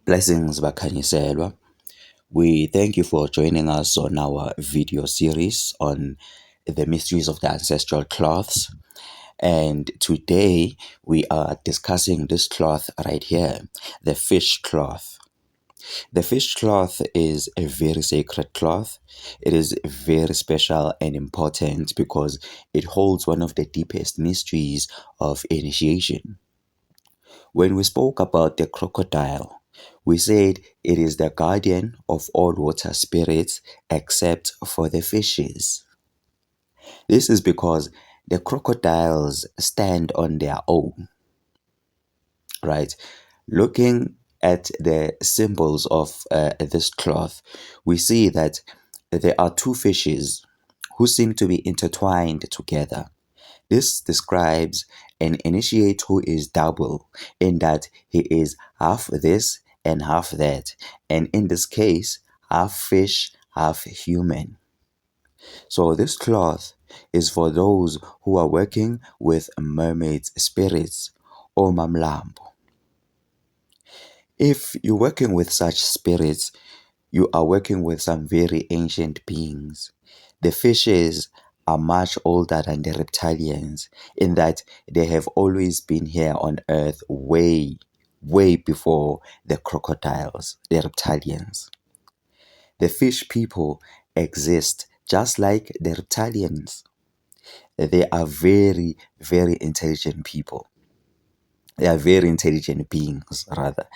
Blessings Bakhanyiselwa. We thank you for joining us on our video series on the mysteries of the ancestral cloths. And today we are discussing this cloth right here, the fish cloth. The fish cloth is a very sacred cloth. It is very special and important because it holds one of the deepest mysteries of initiation. When we spoke about the crocodile, we said it is the guardian of all water spirits except for the fishes. This is because the crocodiles stand on their own, right? Looking at the symbols of this cloth, we see that there are two fishes who seem to be intertwined together. This describes an initiate who is double in that he is half this and half that, and in this case, half fish, half human. So, this cloth is for those who are working with mermaid spirits or mamlambo. If you're working with such spirits, you are working with some very ancient beings. The fishes are much older than the reptilians in that they have always been here on earth way, way before the crocodiles, the reptilians. The fish people exist just like the reptilians. They are very, very intelligent people. They are very intelligent beings, rather.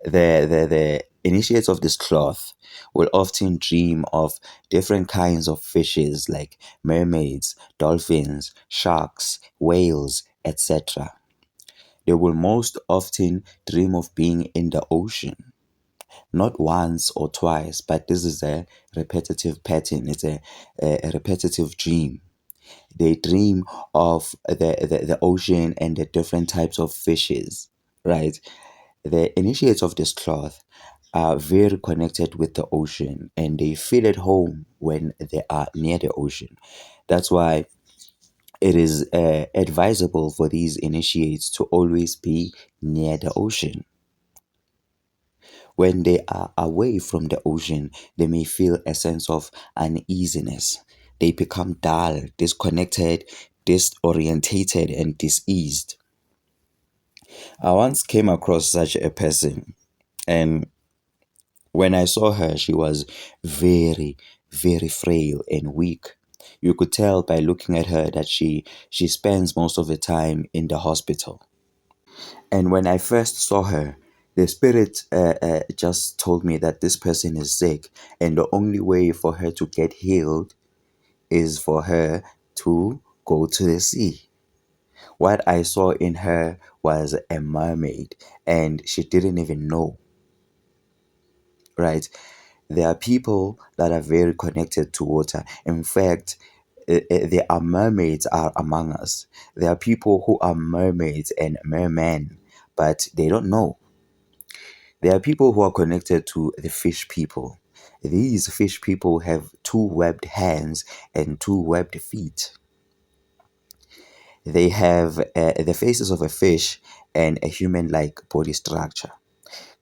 The initiates of this cloth will often dream of different kinds of fishes like mermaids, dolphins, sharks, whales, etc. They will most often dream of being in the ocean, not once or twice, but this is a repetitive pattern. It's a repetitive dream. They dream of the ocean and the different types of fishes, right? The initiates of this cloth are very connected with the ocean and they feel at home when they are near the ocean. That's why it is advisable for these initiates to always be near the ocean. When they are away from the ocean, they may feel a sense of uneasiness. They become dull, disconnected, disorientated, and diseased. I once came across such a person, and when I saw her, she was very, very frail and weak. You could tell by looking at her that she spends most of the time in the hospital. And when I first saw her, the spirit just told me that this person is sick, and the only way for her to get healed is for her to go to the sea. What I saw in her was a mermaid, and she didn't even know, right? There are people that are very connected to water. In fact, there are mermaids are among us. There are people who are mermaids and mermen, but they don't know. There are people who are connected to the fish people. These fish people have two webbed hands and two webbed feet. They have the faces of a fish and a human-like body structure.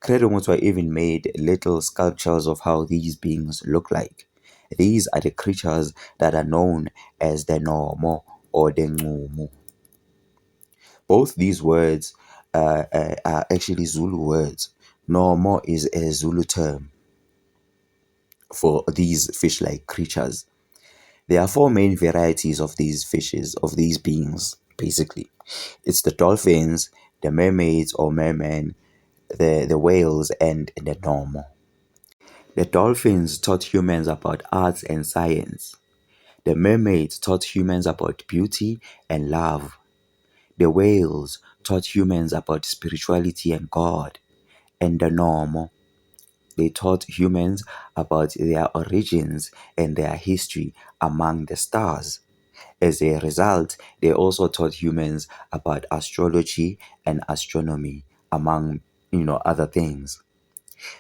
Credo Mutwa even made little sculptures of how these beings look like. These are the creatures that are known as the Nomo or the Ngumu. Both these words are actually Zulu words. Nomo is a Zulu term for these fish-like creatures. There are four main varieties of these fishes, of these beings, basically. It's the dolphins, the mermaids or mermen, the whales, and the Nomo. The dolphins taught humans about arts and science. The mermaids taught humans about beauty and love. The whales taught humans about spirituality and God. And the Nomo, they taught humans about their origins and their history among the stars. As a result, they also taught humans about astrology and astronomy, among other things.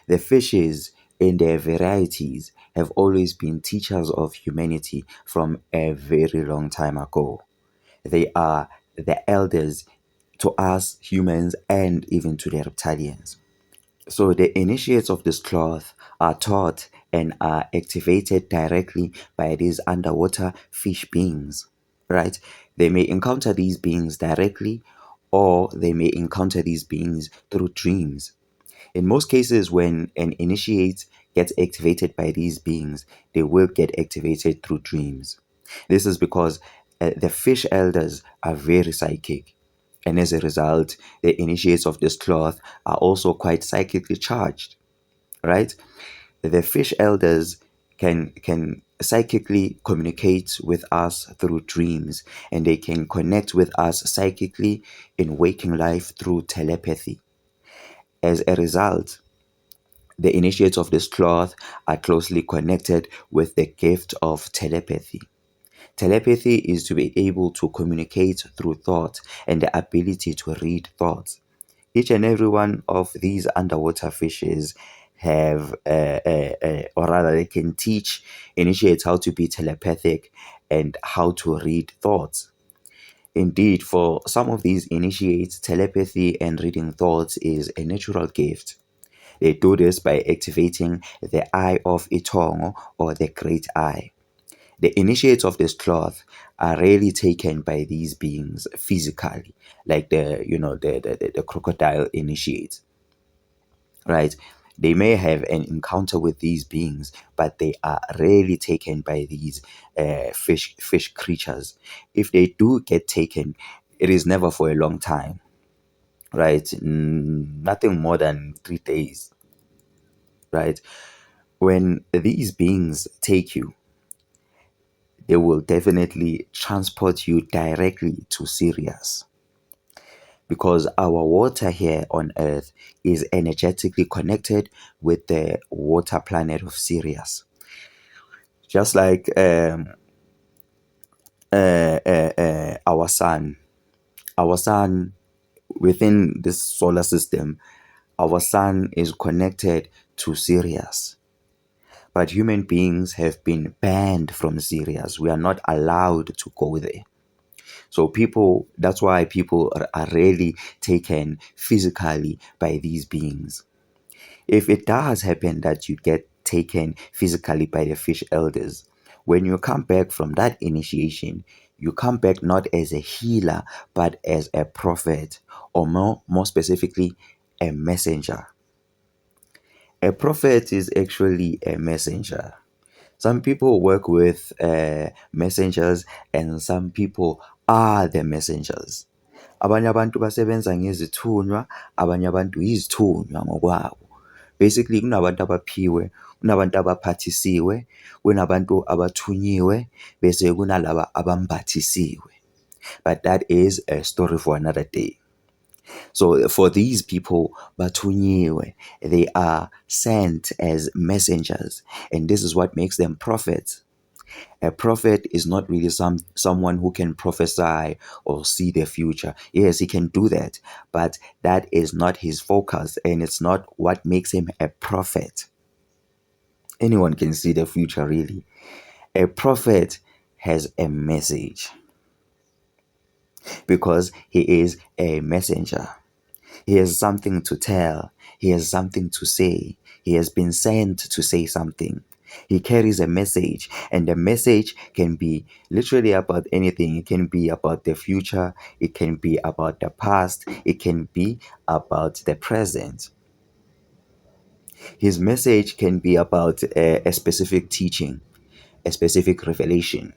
The fishes, in their varieties, have always been teachers of humanity from a very long time ago. They are the elders to us humans and even to the reptilians. So the initiates of this cloth are taught and are activated directly by these underwater fish beings, right? They may encounter these beings directly, or they may encounter these beings through dreams. In most cases, when an initiate gets activated by these beings, they will get activated through dreams. This is because the fish elders are very psychic. And as a result, the initiates of this cloth are also quite psychically charged, right? The fish elders can psychically communicate with us through dreams, and they can connect with us psychically in waking life through telepathy. As a result, the initiates of this cloth are closely connected with the gift of telepathy. Telepathy is to be able to communicate through thought and the ability to read thoughts. Each and every one of these underwater fishes have, or rather, they can teach initiates how to be telepathic and how to read thoughts. Indeed, for some of these initiates, telepathy and reading thoughts is a natural gift. They do this by activating the Eye of Itongo or the Great Eye. The initiates of this cloth are rarely taken by these beings physically, like the crocodile initiates, right? They may have an encounter with these beings, but they are rarely taken by these fish creatures. If they do get taken, it is never for a long time, right? Nothing more than 3 days, right? When these beings take you, they will definitely transport you directly to Sirius, because our water here on Earth is energetically connected with the water planet of Sirius. Just like our sun. Our sun within this solar system, our sun is connected to Sirius. But human beings have been banned from Sirius. We are not allowed to go there. So that's why people are rarely taken physically by these beings. If it does happen that you get taken physically by the fish elders, when you come back from that initiation, you come back not as a healer, but as a prophet, or more specifically, a messenger. A prophet is actually a messenger. Some people work with messengers, and some people are the messengers. Abanye abantu basebenza ngezithunywa, abanye abantu yizithunywa ngokwabo. Basically, kunabantu abaphiwe, kunabantu abaphathisiwe, kunabantu abathunyiwe, bese kunalaba abambathisiwe. But that is a story for another day. So for these people, bathunyiwe, they are sent as messengers, and this is what makes them prophets. A prophet is not really someone who can prophesy or see the future. Yes, he can do that, but that is not his focus, and it's not what makes him a prophet. Anyone can see the future, really. A prophet has a message because he is a messenger. He has something to tell. He has something to say. He has been sent to say something. He carries a message, and the message can be literally about anything. It can be about the future, it can be about the past, it can be about the present. His message can be about a specific teaching, a specific revelation,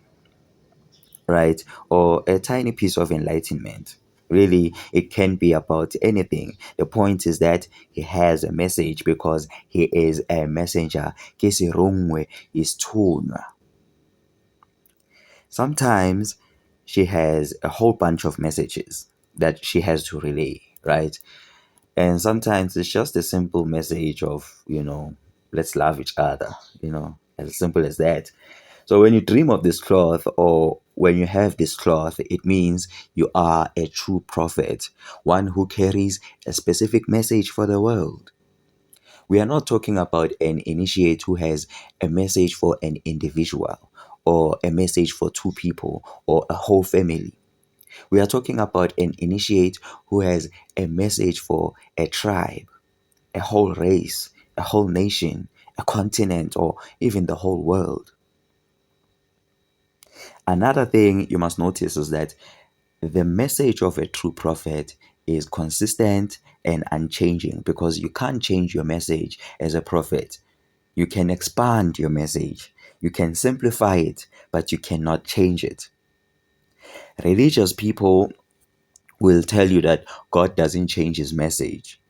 right? Or a tiny piece of enlightenment. Really, it can be about anything. The point is that he has a message because he is a messenger. Kesirungwe is tunwa. Sometimes she has a whole bunch of messages that she has to relay, right? And sometimes it's just a simple message of, let's love each other, as simple as that. So when you dream of this cloth, or when you have this cloth, it means you are a true prophet, one who carries a specific message for the world. We are not talking about an initiate who has a message for an individual, or a message for two people, or a whole family. We are talking about an initiate who has a message for a tribe, a whole race, a whole nation, a continent, or even the whole world. Another thing you must notice is that the message of a true prophet is consistent and unchanging, because you can't change your message as a prophet. You can expand your message, you can simplify it, but you cannot change it. Religious people will tell you that God doesn't change his message,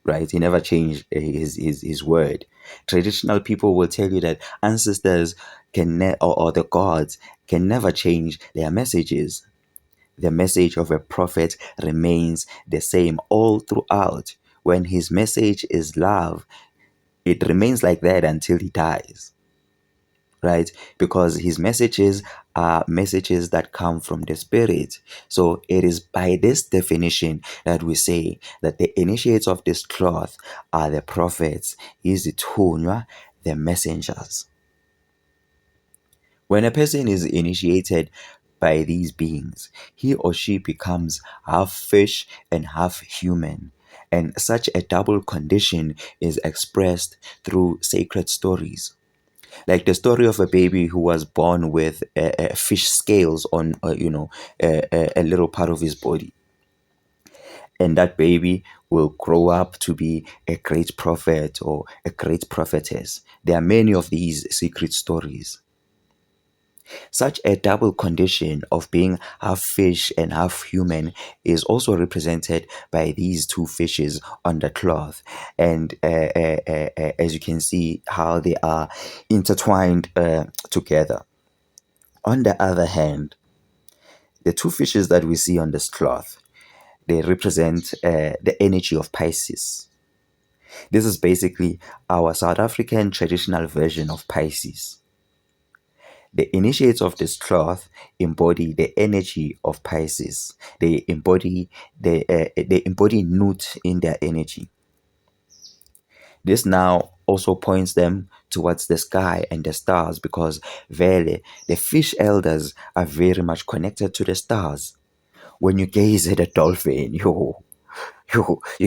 right? He never changed his word. Traditional people will tell you that ancestors or the gods can never change their messages. The message of a prophet remains the same all throughout. When his message is love, it remains like that until he dies, right? Because his messages are messages that come from the Spirit. So it is by this definition that we say that the initiates of this cloth are the prophets, izithunywa, the messengers. When a person is initiated by these beings, he or she becomes half fish and half human. And such a double condition is expressed through sacred stories. Like the story of a baby who was born with fish scales on, a little part of his body. And that baby will grow up to be a great prophet or a great prophetess. There are many of these secret stories. Such a double condition of being half fish and half human is also represented by these two fishes on the cloth. And as you can see, how they are intertwined together. On the other hand, the two fishes that we see on this cloth, they represent the energy of Pisces. This is basically our South African traditional version of Pisces. The initiates of this cloth embody the energy of Pisces. They embody Nut in their energy. This now also points them towards the sky and the stars, because Vele, the fish elders, are very much connected to the stars. When you gaze at a dolphin, you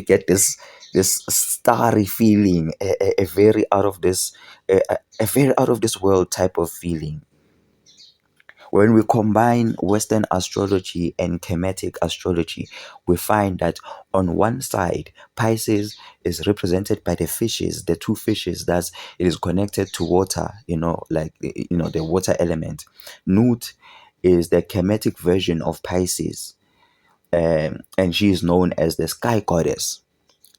get this starry feeling, a very out of this a very out of this world type of feeling. When we combine Western astrology and Kemetic astrology, we find that on one side, Pisces is represented by the fishes, the two fishes, that it is connected to water, the water element. Nut is the Kemetic version of Pisces, and she is known as the sky goddess.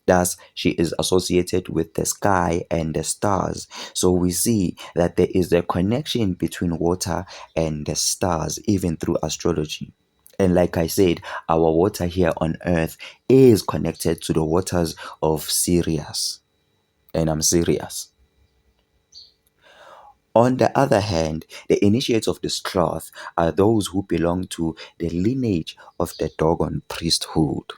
Thus, she is associated with the sky and the stars. So we see that there is a connection between water and the stars, even through astrology. And like I said, our water here on earth is connected to the waters of Sirius. And I'm serious. On the other hand, the initiates of this cloth are those who belong to the lineage of the Dogon priesthood.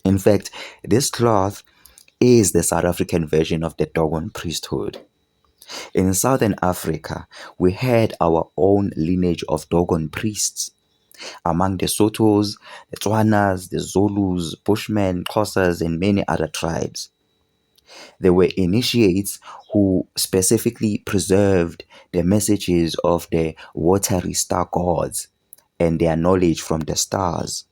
In fact, this cloth is the South African version of the Dogon priesthood. In Southern Africa, we had our own lineage of Dogon priests. Among the Sotos, the Tswanas, the Zulus, Bushmen, Xhosas, and many other tribes. There were initiates who specifically preserved the messages of the watery star gods and their knowledge from the stars.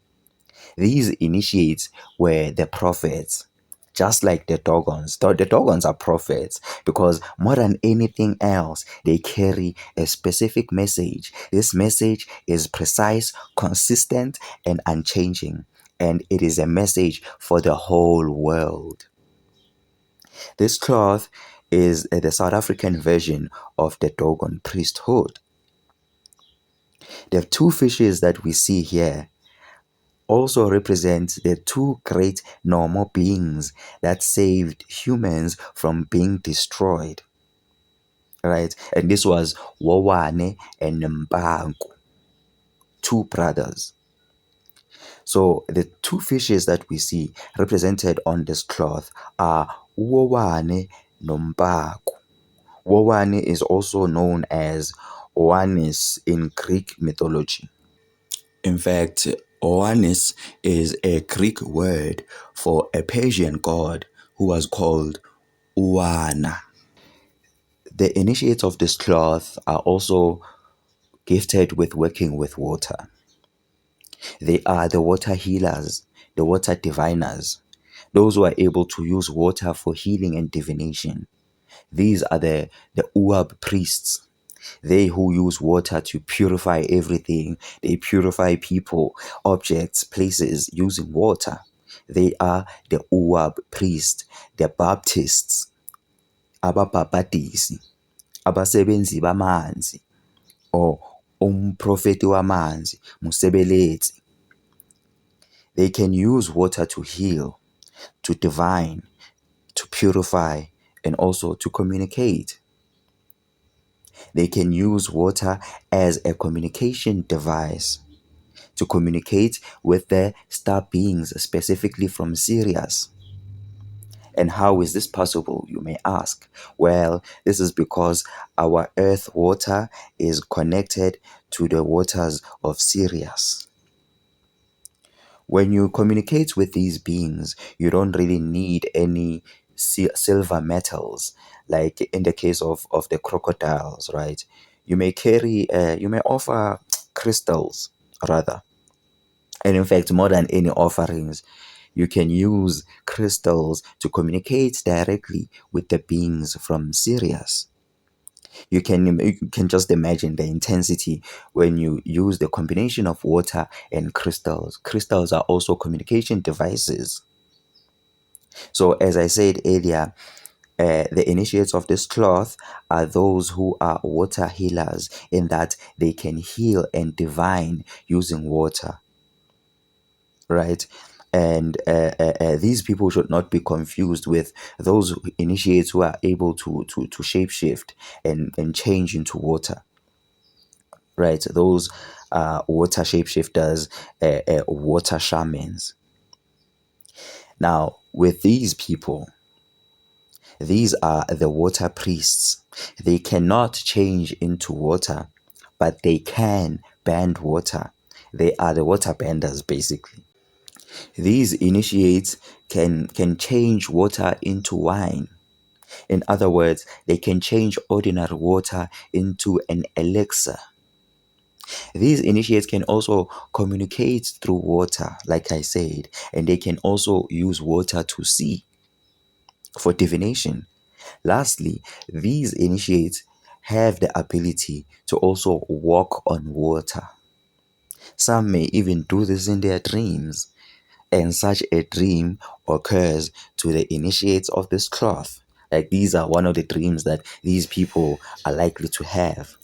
These initiates were the prophets, just like the Dogons. The Dogons are prophets because more than anything else, they carry a specific message. This message is precise, consistent, and unchanging, and it is a message for the whole world. This cloth is the South African version of the Dogon priesthood. The two fishes that we see here also represent the two great normal beings that saved humans from being destroyed. Right? And this was Wowane and Mbangu, two brothers. So the two fishes that we see represented on this cloth are Wowane Nombaku. Wowane is also known as Oannes in Greek mythology. In fact, Oannes is a Greek word for a Persian god who was called Uwana. The initiates of this cloth are also gifted with working with water. They are the water healers, the water diviners, those who are able to use water for healing and divination. These are the Uab priests. They who use water to purify everything. They purify people, objects, places using water. They are the Uab priests, the Baptists, ababhabhadisi, abasebenzi bamanzi, or umprofeti wamanzi, musebeletsi. They can use water to heal, to divine, to purify, and also to communicate. They can use water as a communication device to communicate with the star beings, specifically from Sirius. And how is this possible, you may ask? Well, this is because our earth water is connected to the waters of Sirius. When you communicate with these beings, you don't really need any silver metals, like in the case of the crocodiles, right? You may you may offer crystals, rather. And in fact, more than any offerings, you can use crystals to communicate directly with the beings from Sirius. You can just imagine the intensity when you use the combination of water and crystals. Crystals are also communication devices. So as I said earlier, the initiates of this cloth are those who are water healers, in that they can heal and divine using water, right? And these people should not be confused with those initiates who are able to shapeshift and change into water, right? Those water shapeshifters, water shamans. Now, with these people, these are the water priests. They cannot change into water, but they can bend water. They are the water benders, basically. These initiates can change water into wine. In other words, they can change ordinary water into an elixir. These initiates can also communicate through water, like I said, and they can also use water to see for divination. Lastly, these initiates have the ability to also walk on water. Some may even do this in their dreams, and such a dream occurs to the initiates of this cloth. Like, these are one of the dreams that these people are likely to have.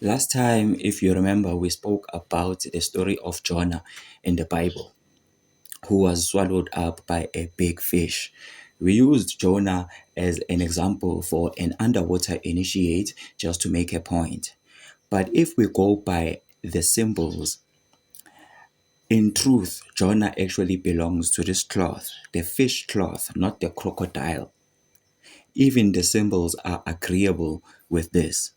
Last time, if you remember, we spoke about the story of Jonah in the Bible, who was swallowed up by a big fish. We used Jonah as an example for an underwater initiate just to make a point. But if we go by the symbols, in truth, Jonah actually belongs to this cloth, the fish cloth, not the crocodile. Even the symbols are agreeable with this.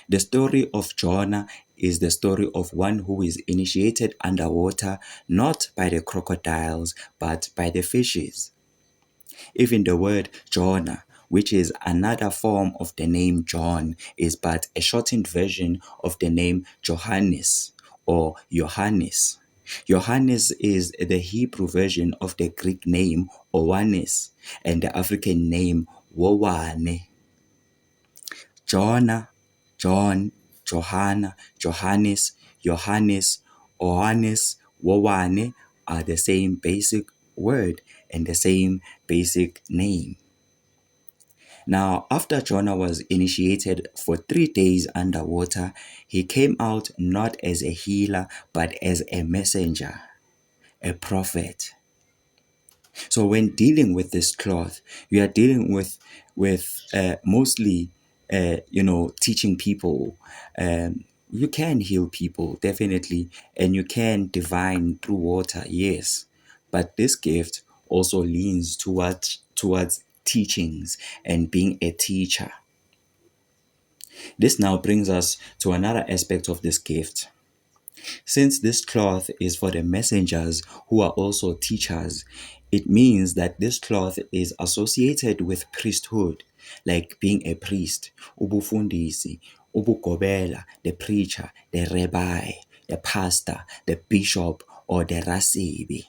The story of Jonah is the story of one who is initiated underwater, not by the crocodiles, but by the fishes. Even the word Jonah, which is another form of the name John, is but a shortened version of the name Johannes or Johannes. Johannes is the Hebrew version of the Greek name Owanes and the African name Wowane. Jonah, John, Johanna, Johannes, Johannes, Ohanes, Wowane are the same basic word and the same basic name. Now, after Jonah was initiated for 3 days underwater, he came out not as a healer, but as a messenger, a prophet. So when dealing with this cloth, we are dealing with mostly, teaching people. You can heal people, definitely, and you can divine through water, yes. But this gift also leans towards teachings and being a teacher. This now brings us to another aspect of this gift. Since this cloth is for the messengers who are also teachers, it means that this cloth is associated with priesthood, like being a priest, ubufundisi, ubugobela, the preacher, the rabbi, the pastor, the bishop, or the rasibi.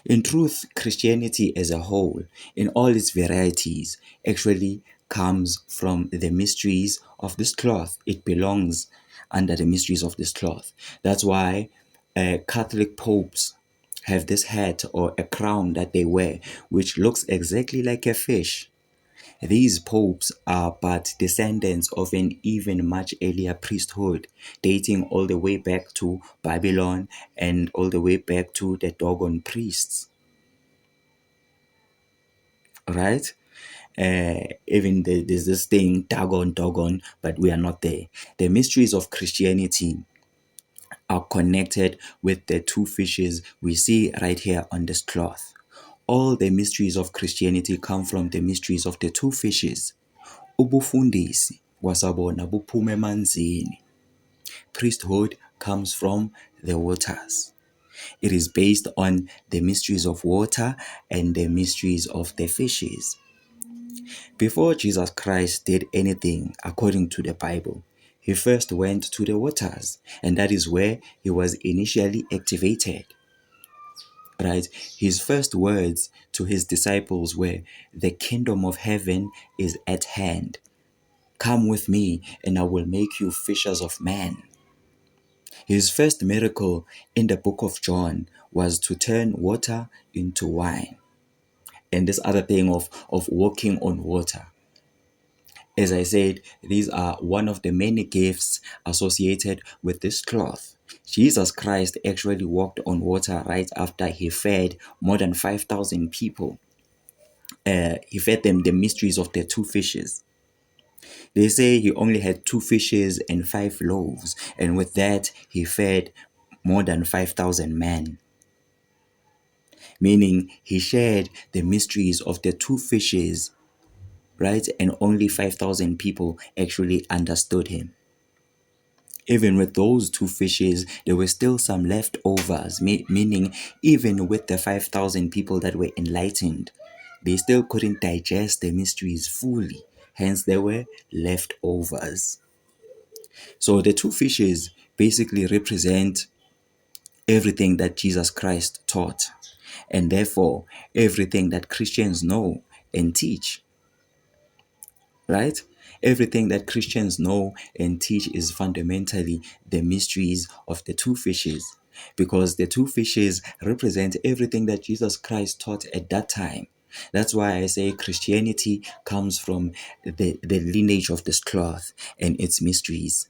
In truth, Christianity as a whole, in all its varieties, actually comes from the mysteries of this cloth. It belongs under the mysteries of this cloth. That's why Catholic popes have this hat or a crown that they wear, which looks exactly like a fish. These popes are but descendants of an even much earlier priesthood, dating all the way back to Babylon and all the way back to the Dogon priests, right? Even there's this thing, Dagon, but we are not there. The mysteries of Christianity are connected with the two fishes we see right here on this cloth. All the mysteries of Christianity come from the mysteries of the two fishes. Ubufundisi wasabona buphume emanzini. Priesthood comes from the waters. It is based on the mysteries of water and the mysteries of the fishes. Before Jesus Christ did anything according to the Bible, he first went to the waters, and that is where he was initially activated. Right? His first words to his disciples were, "The kingdom of heaven is at hand. Come with me, and I will make you fishers of men." His first miracle in the book of John was to turn water into wine. And this other thing of walking on water. As I said, these are one of the many gifts associated with this cloth. Jesus Christ actually walked on water right after he fed more than 5,000 people. He fed them the mysteries of the two fishes. They say he only had two fishes and five loaves, and with that, he fed more than 5,000 men. Meaning, he shared the mysteries of the two fishes, right? And only 5,000 people actually understood him. Even with those two fishes, there were still some leftovers, meaning, even with the 5,000 people that were enlightened, they still couldn't digest the mysteries fully. Hence, there were leftovers. So, the two fishes basically represent everything that Jesus Christ taught, and therefore everything that Christians know and teach. Right? Everything that Christians know and teach is fundamentally the mysteries of the two fishes, because the two fishes represent everything that Jesus Christ taught at that time. That's why I say Christianity comes from the lineage of this cloth and its mysteries.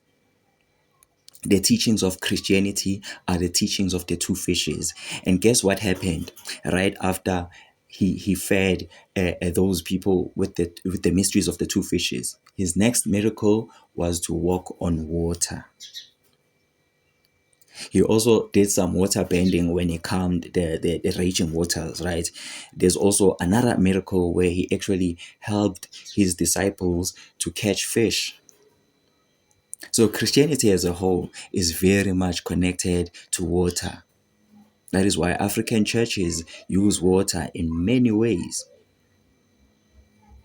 The teachings of Christianity are the teachings of the two fishes. And guess what happened right after he fed those people with the mysteries of the two fishes? His next miracle was to walk on water. He also did some water bending when he calmed the raging waters, right? There's also another miracle where he actually helped his disciples to catch fish. So Christianity as a whole is very much connected to water. That is why African churches use water in many ways,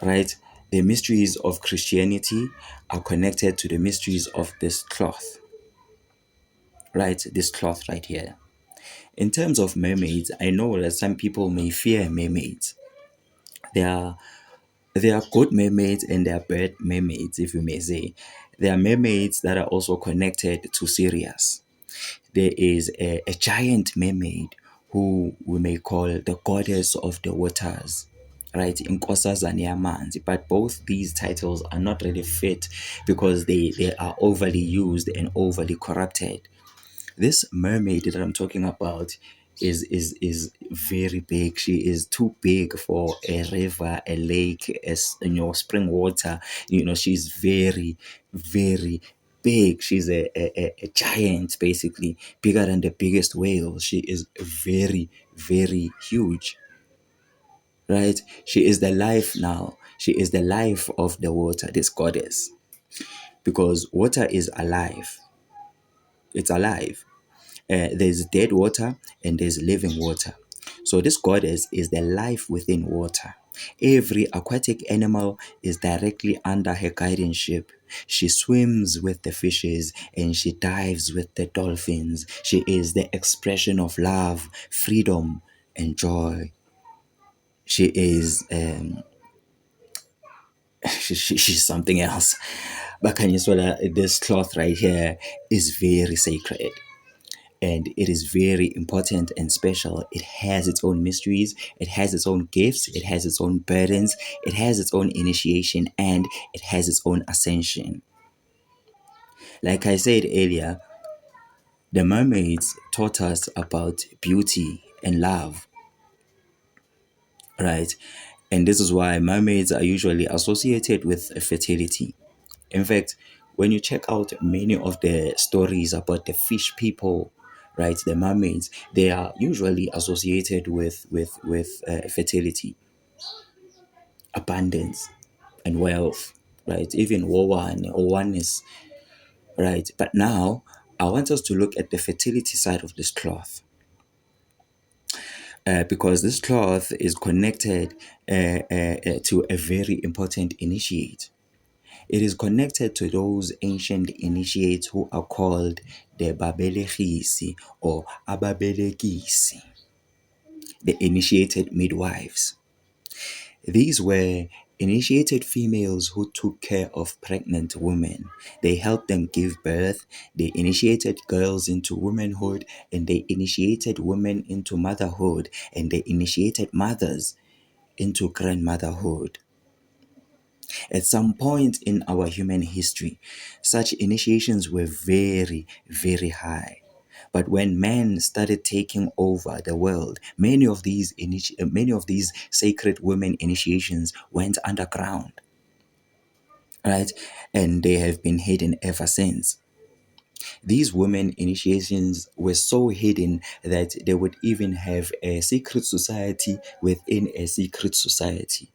right? The mysteries of Christianity are connected to the mysteries of this cloth, right? This cloth right here. In terms of mermaids, I know that some people may fear mermaids. There are there are good mermaids and there are bad mermaids, if you may say. There are mermaids that are also connected to Sirius. There is a giant mermaid who we may call the goddess of the waters, right? Inkosazana yamanzi. But both these titles are not really fit because they are overly used and overly corrupted. This mermaid that I'm talking about is very big. She is too big for a river, a lake, as spring water. She's very, very big. She's a giant, basically, bigger than the biggest whale. She is very, very huge. Right? She is the life now. She is the life of the water, this goddess. Because water is alive. it's alive. There's dead water and there's living water. So this goddess is the life within water. Every aquatic animal is directly under her guardianship. She swims with the fishes and she dives with the dolphins. She is the expression of love, freedom, and joy. She is she's something else. But Kanyeswala, this cloth right here is very sacred. And it is very important and special. It has its own mysteries, it has its own gifts, it has its own burdens, it has its own initiation, and it has its own ascension. Like I said earlier, the mermaids taught us about beauty and love, right? And this is why mermaids are usually associated with fertility. In fact, when you check out many of the stories about the fish people, right, the mermaids, they are usually associated with fertility, abundance, and wealth, right? Even Wawan or oneness, right? But now I want us to look at the fertility side of this cloth. Because this cloth is connected to a very important initiate. It is connected to those ancient initiates who are called the Babelegisi or Ababelegisi, the initiated midwives. These were initiated females who took care of pregnant women. They helped them give birth, they initiated girls into womanhood, and they initiated women into motherhood, and they initiated mothers into grandmotherhood. At some point in our human history, such initiations were very, very high. But when men started taking over the world, many of these sacred women initiations went underground, right? And they have been hidden ever since. These women initiations were so hidden that they would even have a secret society within a secret society.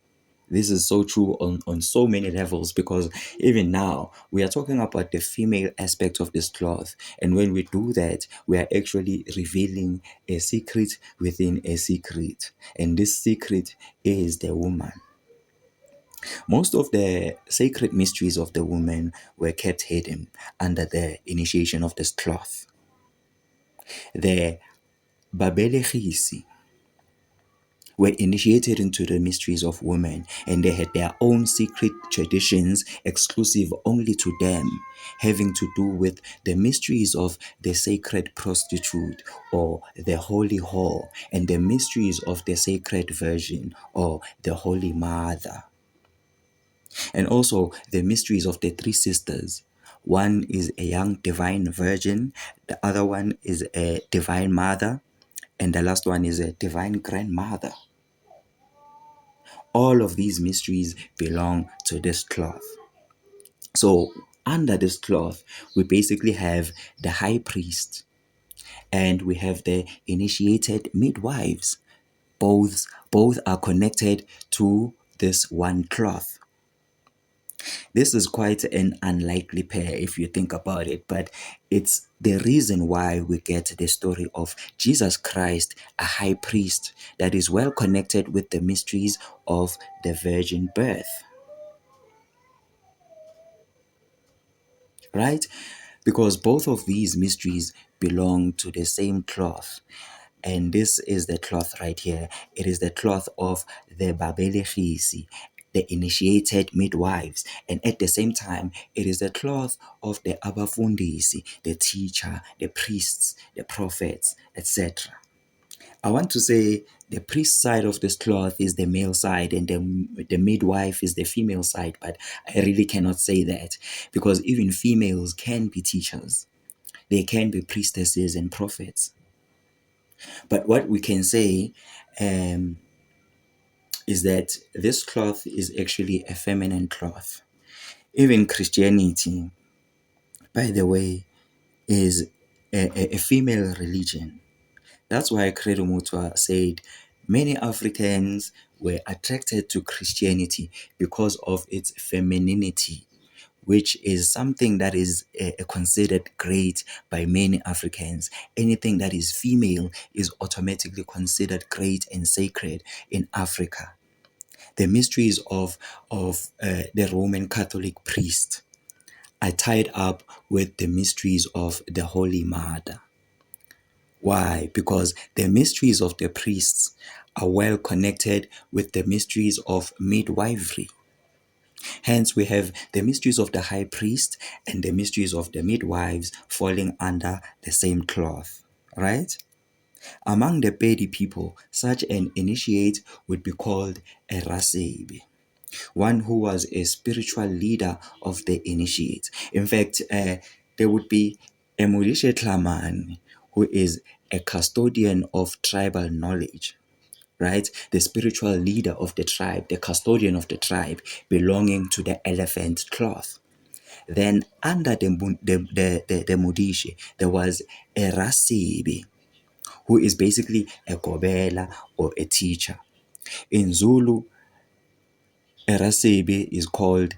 This is so true on so many levels because even now we are talking about the female aspect of this cloth. And when we do that, we are actually revealing a secret within a secret. And this secret is the woman. Most of the sacred mysteries of the woman were kept hidden under the initiation of this cloth. The Babelechisi were initiated into the mysteries of women, and they had their own secret traditions exclusive only to them, having to do with the mysteries of the sacred prostitute or the holy whore, and the mysteries of the sacred virgin or the holy mother, and also the mysteries of the three sisters. One is a young divine virgin, the other one is a divine mother, and the last one is a divine grandmother. All of these mysteries belong to this cloth. So, under this cloth, we basically have the high priest and we have the initiated midwives. Both are connected to this one cloth. This is quite an unlikely pair if you think about it, but it's the reason why we get the story of Jesus Christ, a high priest that is well connected with the mysteries of the virgin birth, right? Because both of these mysteries belong to the same cloth. And this is the cloth right here. It is the cloth of the Babelechisi, the initiated midwives. And at the same time, it is the cloth of the Abafundisi, the teacher, the priests, the prophets, etc. I want to say the priest side of this cloth is the male side and the midwife is the female side, but I really cannot say that because even females can be teachers. They can be priestesses and prophets. But what we can say is that this cloth is actually a feminine cloth. Even Christianity, by the way, is a female religion. That's why Credo Mutwa said many Africans were attracted to Christianity because of its femininity. which is something that is considered great by many Africans. Anything that is female is automatically considered great and sacred in Africa. The mysteries of the Roman Catholic priest are tied up with the mysteries of the Holy Mother. Why? Because the mysteries of the priests are well connected with the mysteries of midwifery. Hence, we have the mysteries of the high priest and the mysteries of the midwives falling under the same cloth, right? Among the Pedi people, such an initiate would be called a Rasebi, one who was a spiritual leader of the initiate. In fact, there would be a Mulishe Tlaman, who is a custodian of tribal knowledge, right? The spiritual leader of the tribe, the custodian of the tribe, belonging to the elephant cloth. Then under the Mudishi, there was a Rasibi, who is basically a Gobela or a teacher. In Zulu, a Rasibi is called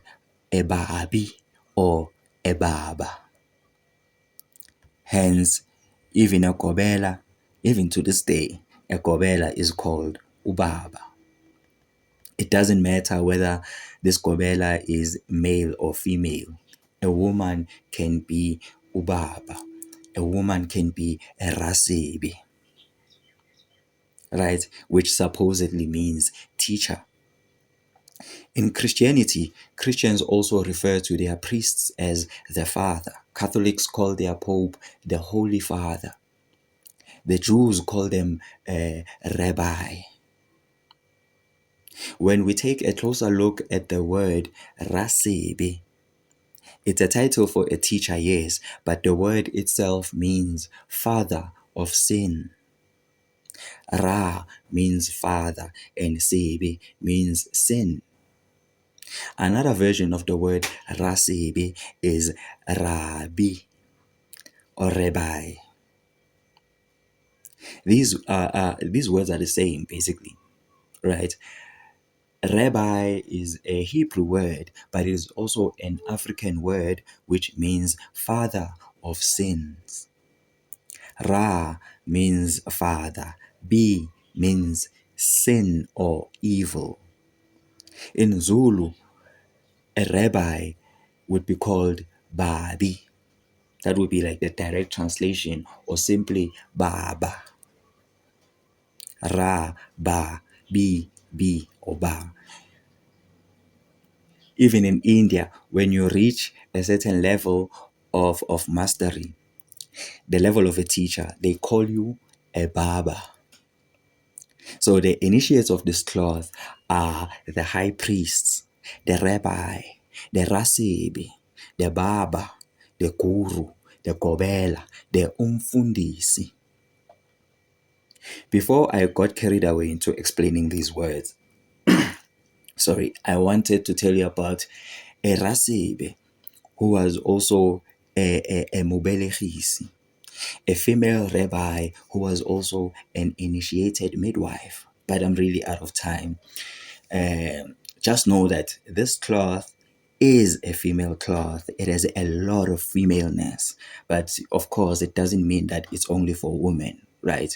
a Babi or a Baba. Hence, even a Gobela, even to this day, a Gobela is called Ubaba. It doesn't matter whether this Gobela is male or female. A woman can be Ubaba. A woman can be a Rasibi, right? Which supposedly means teacher. In Christianity, Christians also refer to their priests as the Father. Catholics call their Pope the Holy Father. The Jews call them Rabbi. When we take a closer look at the word Rasibi, it's a title for a teacher, yes, but the word itself means father of sin. Ra means father and Sebi means sin. Another version of the word Rasibi is Rabbi or Rabbi. These words are the same, basically, right? Rabbi is a Hebrew word, but it is also an African word which means father of sins. Ra means father. B means sin or evil. In Zulu, a rabbi would be called Babi. That would be like the direct translation, or simply Baba. Ra, Ba, B, or Ba. Even in India, when you reach a certain level of mastery, the level of a teacher, they call you a Baba. So the initiates of this cloth are the high priests, the rabbi, the rasibi, the baba, the guru, the gobela, the umfundisi. Before I got carried away into explaining these words, I wanted to tell you about a rasibi who was also a mubelechisi, a female rabbi who was also an initiated midwife. But I'm really out of time. Just know that this cloth is a female cloth. It has a lot of femaleness, but of course, it doesn't mean that it's only for women, right?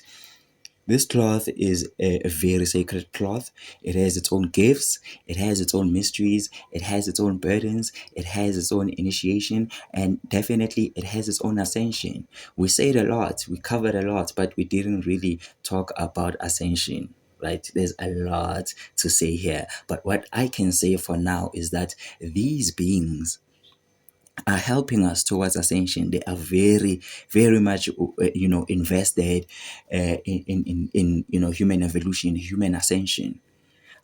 This cloth is a very sacred cloth. It has its own gifts, it has its own mysteries, it has its own burdens, it has its own initiation, and definitely it has its own ascension. We said a lot, we covered a lot, but we didn't really talk about ascension. Right, there's a lot to say here, but what I can say for now is that these beings are helping us towards ascension. They are very, very much, invested in human evolution, human ascension.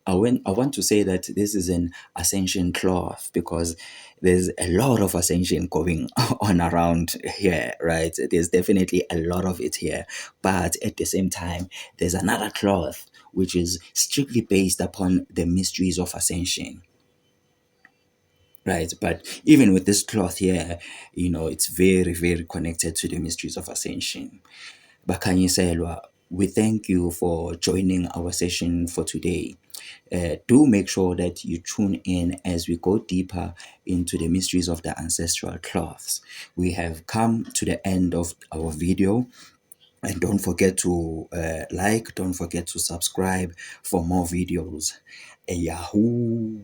I want to say that this is an ascension cloth because there's a lot of ascension going on around here, right? There's definitely a lot of it here. But at the same time, there's another cloth which is strictly based upon the mysteries of ascension. Right, but even with this cloth here, it's very, very connected to the mysteries of ascension. Bakanyiselwa, we thank you for joining our session for today. Do make sure that you tune in as we go deeper into the mysteries of the ancestral cloths. We have come to the end of our video. And don't forget to like, don't forget to subscribe for more videos. Yahoo!